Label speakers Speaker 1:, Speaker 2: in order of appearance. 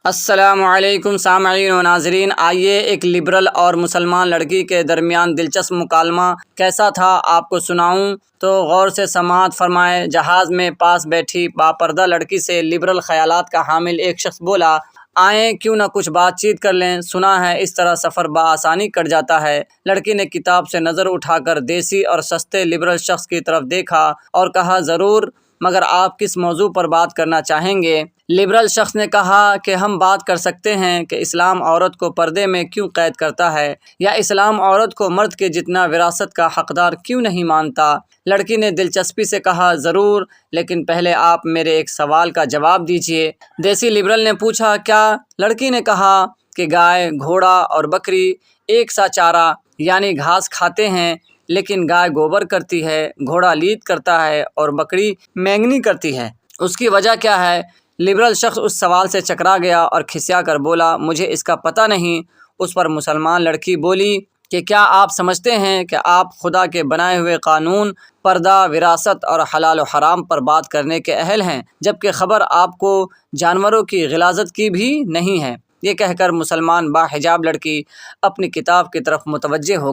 Speaker 1: السلام علیکم سامعین و ناظرین، آئیے ایک لبرل اور مسلمان لڑکی کے درمیان دلچسپ مکالمہ کیسا تھا آپ کو سناؤں، تو غور سے سماعت فرمائے۔ جہاز میں پاس بیٹھی باپردہ لڑکی سے لبرل خیالات کا حامل ایک شخص بولا، آئیں کیوں نہ کچھ بات چیت کر لیں، سنا ہے اس طرح سفر بآسانی کٹ جاتا ہے۔ لڑکی نے کتاب سے نظر اٹھا کر دیسی اور سستے لبرل شخص کی طرف دیکھا اور کہا، ضرور، مگر آپ کس موضوع پر بات کرنا چاہیں گے؟ لبرل شخص نے کہا کہ ہم بات کر سکتے ہیں کہ اسلام عورت کو پردے میں کیوں قید کرتا ہے، یا اسلام عورت کو مرد کے جتنا وراثت کا حقدار کیوں نہیں مانتا؟ لڑکی نے دلچسپی سے کہا، ضرور، لیکن پہلے آپ میرے ایک سوال کا جواب دیجیے۔ دیسی لبرل نے پوچھا، کیا؟ لڑکی نے کہا کہ گائے، گھوڑا اور بکری ایک سا چارہ یعنی گھاس کھاتے ہیں، لیکن گائے گوبر کرتی ہے، گھوڑا لید کرتا ہے اور بکری مینگنی کرتی ہے، اس کی وجہ کیا ہے؟ لبرل شخص اس سوال سے چکرا گیا اور کھسیا کر بولا، مجھے اس کا پتہ نہیں۔ اس پر مسلمان لڑکی بولی کہ کیا آپ سمجھتے ہیں کہ آپ خدا کے بنائے ہوئے قانون، پردہ، وراثت اور حلال و حرام پر بات کرنے کے اہل ہیں، جبکہ خبر آپ کو جانوروں کی غلاظت کی بھی نہیں ہے؟ یہ کہہ کر مسلمان باحجاب لڑکی اپنی کتاب کی طرف متوجہ ہو گئی۔